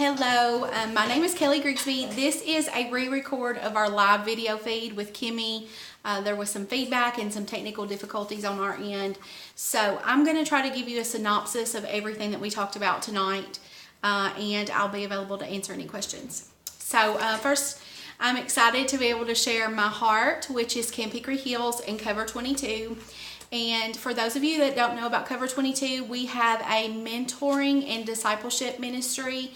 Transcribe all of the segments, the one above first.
Hello, my name is Kelly Grigsby. This is a re-record of our live video feed with Kimmy. There was some feedback and some technical difficulties on our end. So I'm going to try to give you a synopsis of everything that we talked about tonight, and I'll be available to answer any questions. So first, I'm excited to be able to share my heart, which is Camp Hickory Hills and Cover 22. And for those of you that don't know about Cover 22, we have a mentoring and discipleship ministry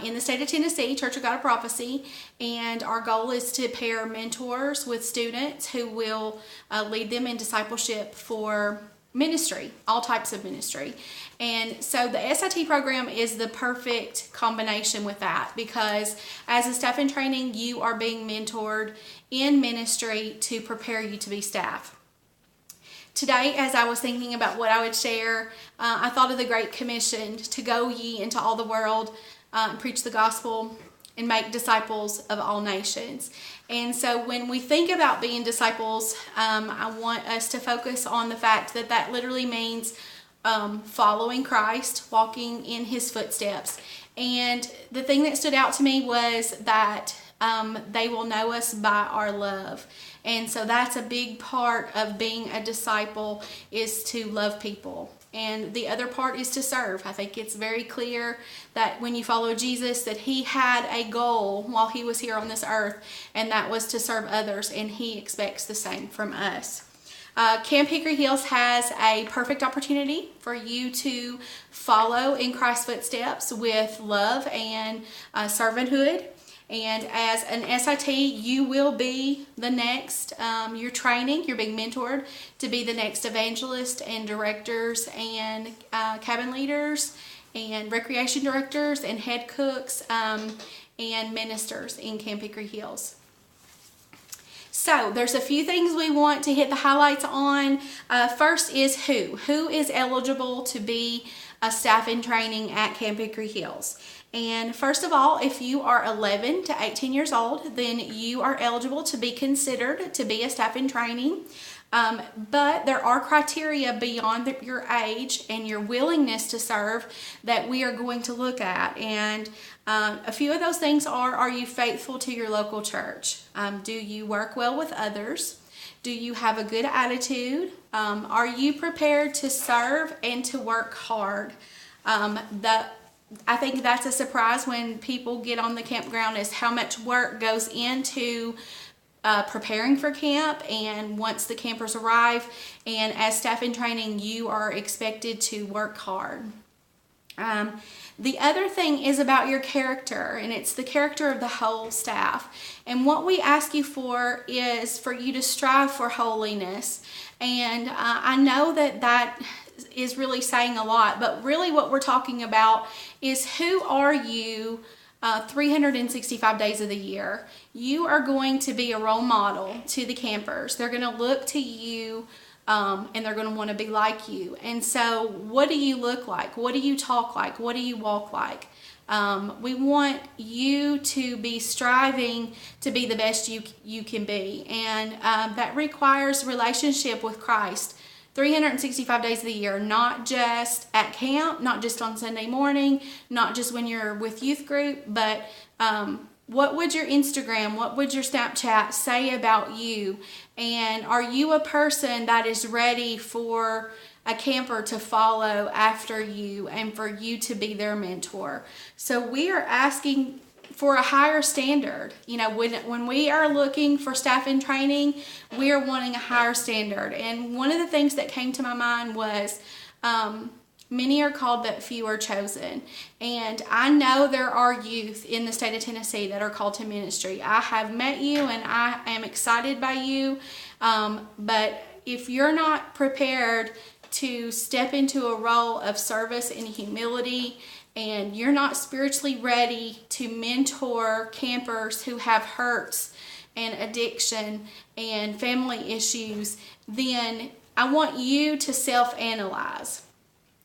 in the state of Tennessee, Church of God of Prophecy, and our goal is to pair mentors with students who will lead them in discipleship for ministry, all types of ministry. And so the S.I.T program is the perfect combination with that, because as a staff in training, you are being mentored in ministry to prepare you to be staff. Today, as I was thinking about what I would share, I thought of the Great Commission to go ye into all the world and preach the gospel and make disciples of all nations. And so when we think about being disciples, I want us to focus on the fact that that literally means following Christ, walking in his footsteps. And the thing that stood out to me was that they will know us by our love. And so that's a big part of being a disciple, is to love people. And the other part is to serve. I think it's very clear that when you follow Jesus, that he had a goal while he was here on this earth, and that was to serve others, and he expects the same from us. Camp Hickory Hills has a perfect opportunity for you to follow in Christ's footsteps with love and servanthood. And as an S.I.T, you will be the next, you're being mentored to be the next evangelist and directors and cabin leaders and recreation directors and head cooks and ministers in Camp Hickory Hills. So there's a few things we want to hit the highlights on. First is who is eligible to be a staff in training at Camp Hickory Hills. And first of all, if you are 11 to 18 years old, then you are eligible to be considered to be a staff in training. But there are criteria beyond your age and your willingness to serve that we are going to look at. And a few of those things are you faithful to your local church? Do you work well with others? Do you have a good attitude? Are you prepared to serve and to work hard? I think that's a surprise when people get on the campground, is how much work goes into preparing for camp, and once the campers arrive, and as staff in training, you are expected to work hard. The other thing is about your character, and it's the character of the whole staff. And what we ask you for is for you to strive for holiness. And I know that is really saying a lot, but really what we're talking about is, who are you 365 days of the year? You are going to be a role model to the campers. They're going to look to you and they're going to want to be like you. And so what do you look like? What do you talk like? What do you walk like? We want you to be striving to be the best you can be. And that requires relationship with Christ 365 days of the year, not just at camp, not just on Sunday morning, not just when you're with youth group, but what would your Instagram, what would your Snapchat say about you? And are you a person that is ready for a camper to follow after you and for you to be their mentor? So we are asking for a higher standard. You know, when we are looking for staff in training, we are wanting a higher standard. And one of the things that came to my mind was, many are called, but few are chosen. And I know there are youth in the state of Tennessee that are called to ministry. I have met you and I am excited by you. But if you're not prepared to step into a role of service and humility, and you're not spiritually ready to mentor campers who have hurts and addiction and family issues, then I want you to self-analyze.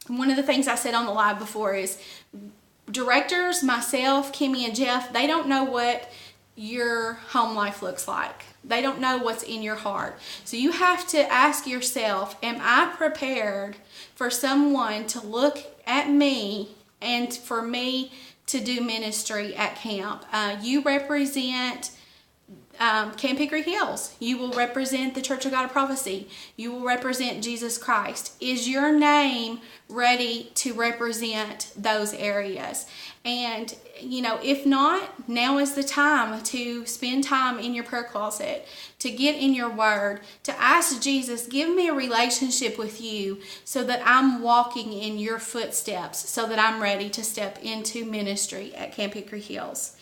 One of the things I said on the live before is, directors, myself, Kimmy, and Jeff, they don't know what your home life looks like. They don't know what's in your heart. So you have to ask yourself, am I prepared for someone to look at me and for me to do ministry at camp. You represent Camp Hickory Hills. You will represent the Church of God of Prophecy. You will represent Jesus Christ. Is your name ready to represent those areas? And, you know, if not, now is the time to spend time in your prayer closet, to get in your word, to ask Jesus, give me a relationship with you so that I'm walking in your footsteps, so that I'm ready to step into ministry at Camp Hickory Hills.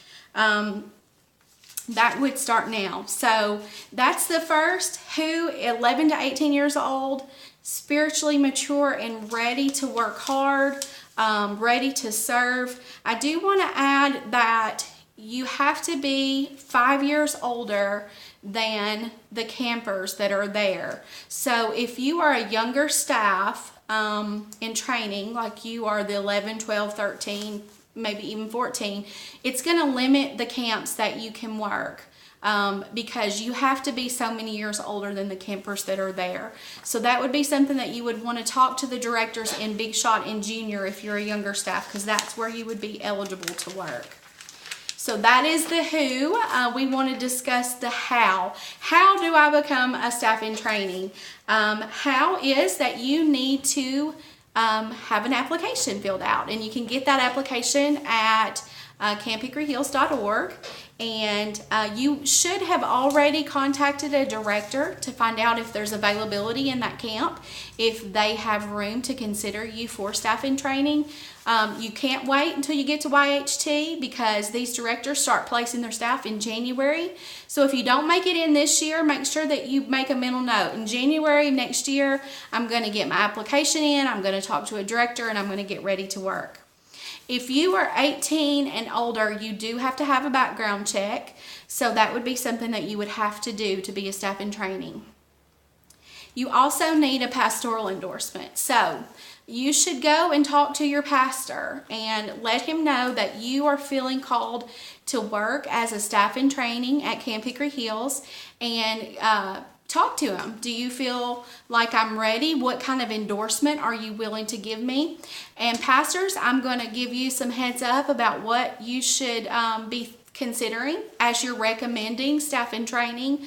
That would start now. So that's the first. Who, 11 to 18 years old, spiritually mature and ready to work hard, ready to serve. I do want to add that you have to be 5 years older than the campers that are there. So if you are a younger staff in training, like you are the 11, 12, 13, maybe even 14, it's going to limit the camps that you can work because you have to be so many years older than the campers that are there. So that would be something that you would want to talk to the directors in Big Shot and Junior if you're a younger staff, because that's where you would be eligible to work. So that is the who. We want to discuss the how. How do I become a staff in training? How is that you need to have an application filled out, and you can get that application at camphickoryhills.org, and you should have already contacted a director to find out if there's availability in that camp, if they have room to consider you for staff in training. You can't wait until you get to YHT because these directors start placing their staff in January. So if you don't make it in this year, make sure that you make a mental note. In January next year, I'm going to get my application in, I'm going to talk to a director, and I'm going to get ready to work. If you are 18 and older, you do have to have a background check. So that would be something that you would have to do to be a staff in training. You also need a pastoral endorsement. So you should go and talk to your pastor and let him know that you are feeling called to work as a staff in training at Camp Hickory Hills, and talk to him. Do you feel like I'm ready? What kind of endorsement are you willing to give me? And pastors, I'm going to give you some heads up about what you should be considering as you're recommending staff in training,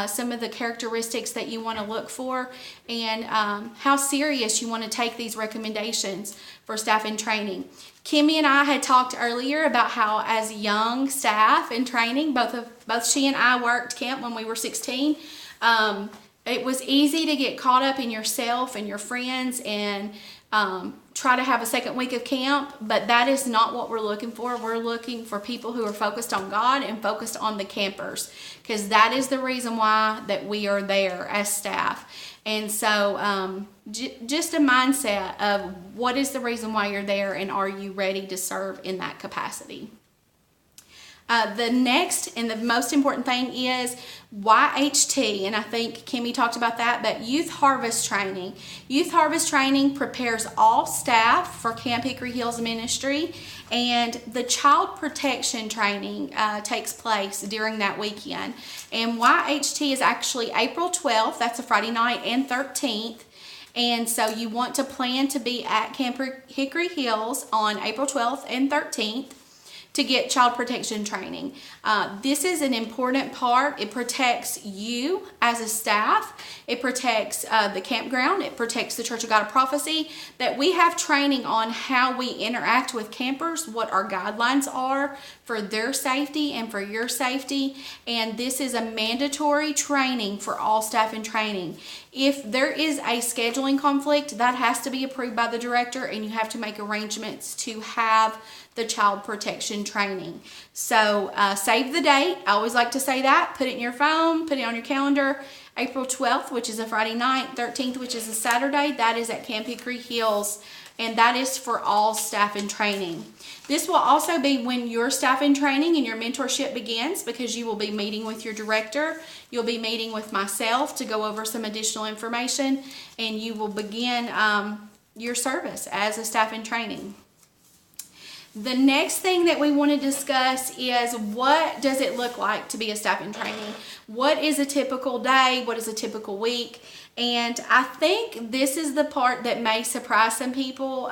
some of the characteristics that you want to look for, and how serious you want to take these recommendations for staff in training. Kimmy and I had talked earlier about how as young staff in training, both she and I worked camp when we were 16. It was easy to get caught up in yourself and your friends and try to have a second week of camp, but that is not what we're looking for. We're looking for people who are focused on God and focused on the campers, because that is the reason why that we are there as staff. And so just a mindset of what is the reason why you're there, and are you ready to serve in that capacity? The next and the most important thing is YHT, and I think Kimmy talked about that, but Youth Harvest Training. Youth Harvest Training prepares all staff for Camp Hickory Hills Ministry, and the Child Protection Training takes place during that weekend. And YHT is actually April 12th, that's a Friday night, and 13th. And so you want to plan to be at Camp Hickory Hills on April 12th and 13th. To get child protection training. This is an important part. It protects you as a staff. It protects the campground. It protects the Church of God of Prophecy. That we have training on how we interact with campers, what our guidelines are for their safety and for your safety. And this is a mandatory training for all staff in training. If there is a scheduling conflict, that has to be approved by the director, and you have to make arrangements to have the child protection training. So save the date. I always like to say that. Put it in your phone, put it on your calendar. April 12th, which is a Friday night, 13th, which is a Saturday, that is at Camp Hickory Hills, and that is for all staff in training. This will also be when your staff in training and your mentorship begins, because you will be meeting with your director. You'll be meeting with myself to go over some additional information, and you will begin your service as a staff in training. The next thing that we want to discuss is, what does it look like to be a staff in training? What is a typical day? What is a typical week? And I think this is the part that may surprise some people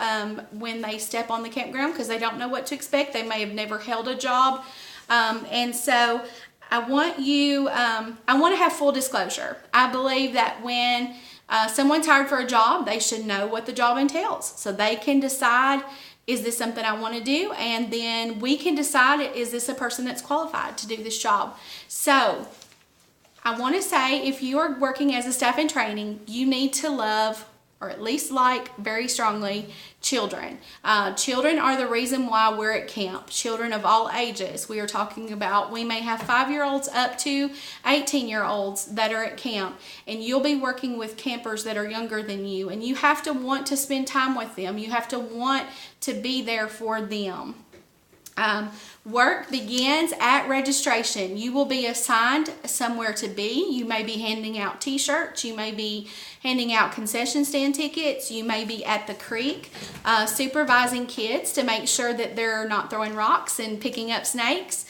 when they step on the campground, because they don't know what to expect. They may have never held a job. And so I want to have full disclosure. I believe that when someone's hired for a job, they should know what the job entails, so they can decide, is this something I want to do? And then we can decide, is this a person that's qualified to do this job? So I want to say, if you are working as a staff in training, you need to love, or at least like very strongly, children. Children are the reason why we're at camp. Children of all ages. We are talking about, we may have 5-year-olds up to 18-year-olds that are at camp, and you'll be working with campers that are younger than you, and you have to want to spend time with them. You have to want to be there for them. Work begins at registration. You will be assigned somewhere to be. You may be handing out t-shirts. You may be handing out concession stand tickets. You may be at the creek supervising kids to make sure that they're not throwing rocks and picking up snakes.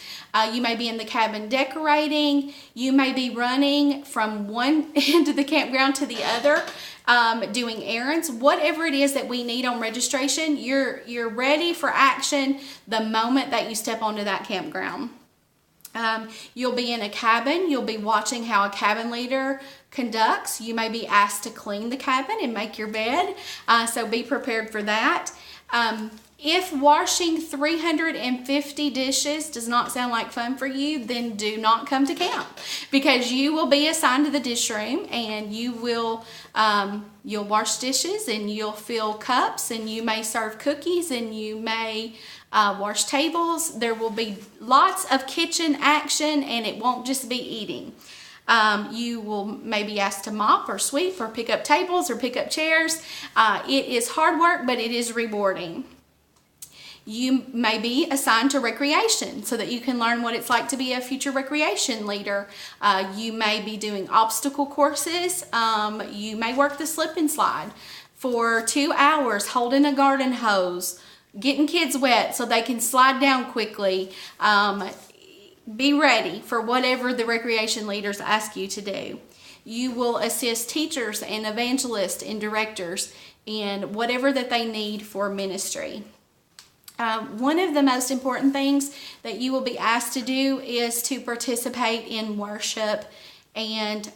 You may be in the cabin decorating. You may be running from one end of the campground to the other, doing errands. Whatever it is that we need on registration, you're ready for action the moment that you step onto that campground. You'll be in a cabin. You'll be watching how a cabin leader conducts. You may be asked to clean the cabin and make your bed, so be prepared for that. If washing 350 dishes does not sound like fun for you, then do not come to camp, because you will be assigned to the dish room, and you will you'll wash dishes, and you'll fill cups, and you may serve cookies, and you may wash tables. There will be lots of kitchen action, and it won't just be eating. You will maybe asked to mop or sweep or pick up tables or pick up chairs. It is hard work, but it is rewarding. You may be assigned to recreation so that you can learn what it's like to be a future recreation leader. You may be doing obstacle courses. You may work the slip and slide for 2 hours, holding a garden hose, getting kids wet so they can slide down quickly. Be ready for whatever the recreation leaders ask you to do. You will assist teachers and evangelists and directors in whatever that they need for ministry. One of the most important things that you will be asked to do is to participate in worship and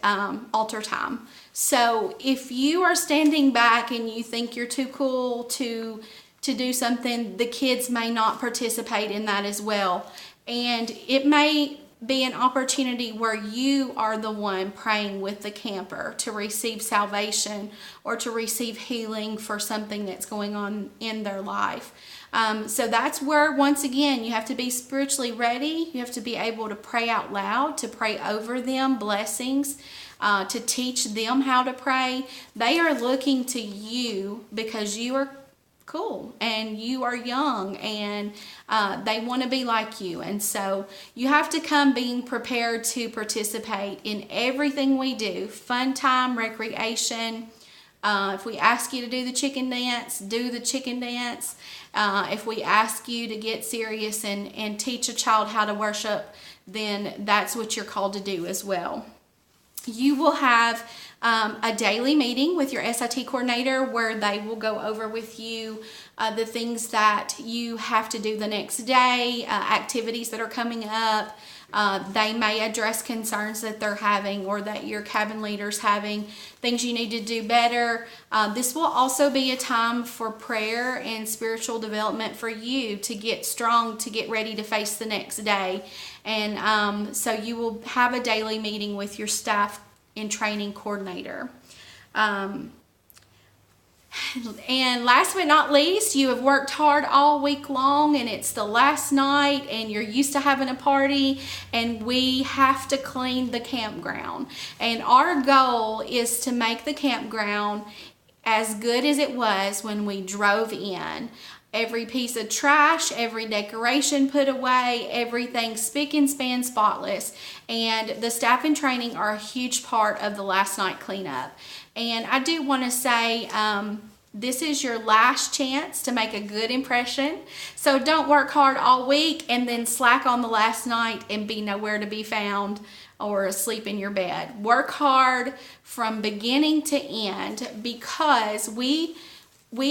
altar time. So if you are standing back and you think you're too cool to do something, the kids may not participate in that as well. And it may be an opportunity where you are the one praying with the camper to receive salvation or to receive healing for something that's going on in their life. So that's where, once again, you have to be spiritually ready. You have to be able to pray out loud, to pray over them blessings, to teach them how to pray. They are looking to you because you are cool and you are young, and they want to be like you. And so you have to come being prepared to participate in everything we do. Fun time, recreation. If we ask you to do the chicken dance, do the chicken dance. If we ask you to get serious and teach a child how to worship, then that's what you're called to do as well. You will have a daily meeting with your S.I.T coordinator where they will go over with you the things that you have to do the next day, activities that are coming up. They may address concerns that they're having or that your cabin leader's having, things you need to do better. This will also be a time for prayer and spiritual development for you to get strong, to get ready to face the next day. And so you will have a daily meeting with your staff and training coordinator. And last but not least, you have worked hard all week long and it's the last night and you're used to having a party, and we have to clean the campground. And our goal is to make the campground as good as it was when we drove in. Every piece of trash, every decoration put away, everything spick and span spotless. And the staff in training are a huge part of the last night cleanup. And I do want to say, This is your last chance to make a good impression. So don't work hard all week and then slack on the last night and be nowhere to be found or asleep in your bed. Work hard from beginning to end, because we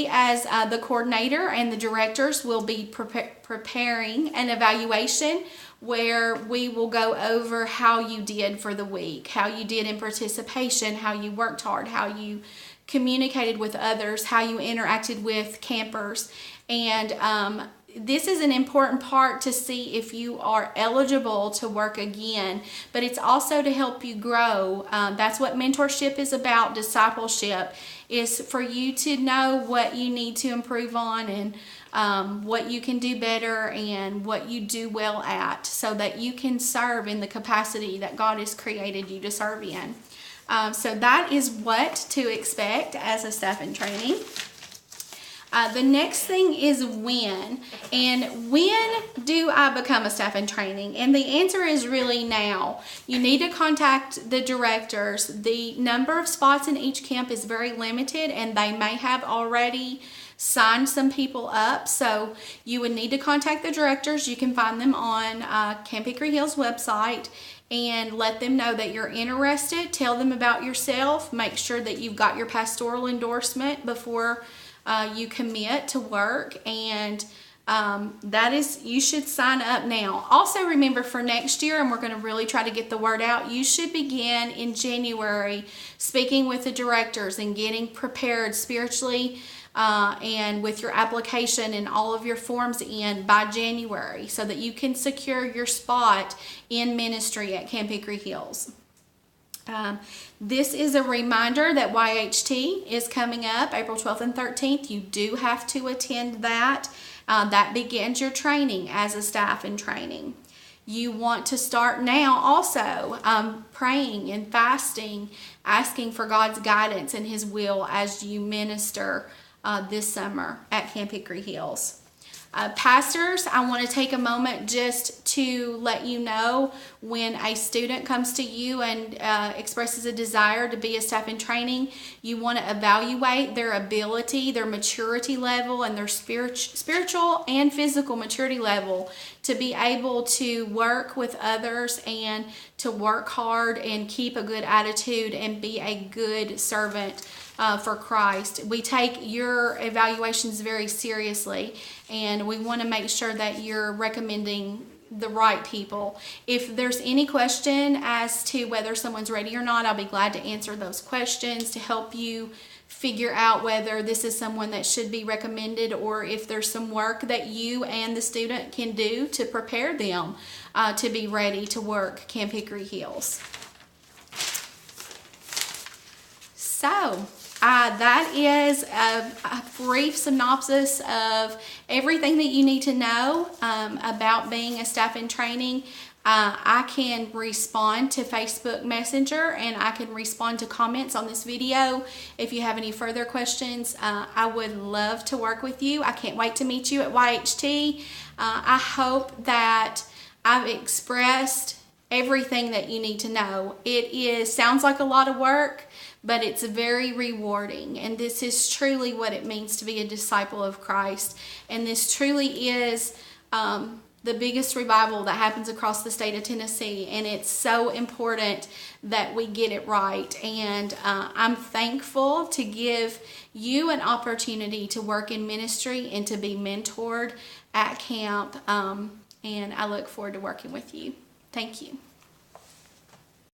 as the coordinator and the directors will be preparing an evaluation where we will go over how you did for the week, how you did in participation, how you worked hard, how you communicated with others, how you interacted with campers. And this is an important part to see if you are eligible to work again, but it's also to help you grow. That's what mentorship is about. Discipleship is for you to know what you need to improve on, and what you can do better, and what you do well at, so that you can serve in the capacity that God has created you to serve in. So that is what to expect as a staff in training. The next thing is when. And when do I become a staff in training? And the answer is really now. You need to contact the directors. The number of spots in each camp is very limited, and they may have already signed some people up. So you would need to contact the directors. You can find them on Camp Hickory Hills website and let them know that you're interested. Tell them about yourself. Make sure that you've got your pastoral endorsement before you commit to work, and you should sign up now. Also remember, for next year, and we're going to really try to get the word out, you should begin in January speaking with the directors and getting prepared spiritually and with your application and all of your forms in by January, so that you can secure your spot in ministry at Camp Hickory Hills. This is a reminder that YHT is coming up April 12th and 13th. You do have to attend that. That begins your training as a staff in training. You want to start now also praying and fasting, asking for God's guidance and His will as you minister this summer at Camp Hickory Hills. Pastors, I want to take a moment just to let you know, when a student comes to you and expresses a desire to be a staff in training, you want to evaluate their ability, their maturity level, and their spiritual and physical maturity level to be able to work with others and to work hard and keep a good attitude and be a good servant for Christ. We take your evaluations very seriously, and we want to make sure that you're recommending the right people. If there's any question as to whether someone's ready or not, I'll be glad to answer those questions to help you figure out whether this is someone that should be recommended, or if there's some work that you and the student can do to prepare them to be ready to work Camp Hickory Hills. So that is a brief synopsis of everything that you need to know about being a staff in training. I can respond to Facebook Messenger, and I can respond to comments on this video. If you have any further questions, I would love to work with you. I can't wait to meet you at YHT. I hope that I've expressed everything that you need to know. It sounds like a lot of work, but it's very rewarding, and this is truly what it means to be a disciple of Christ. And this truly is the biggest revival that happens across the state of Tennessee, and it's so important that we get it right. And I'm thankful to give you an opportunity to work in ministry and to be mentored at camp, and I look forward to working with you. Thank you.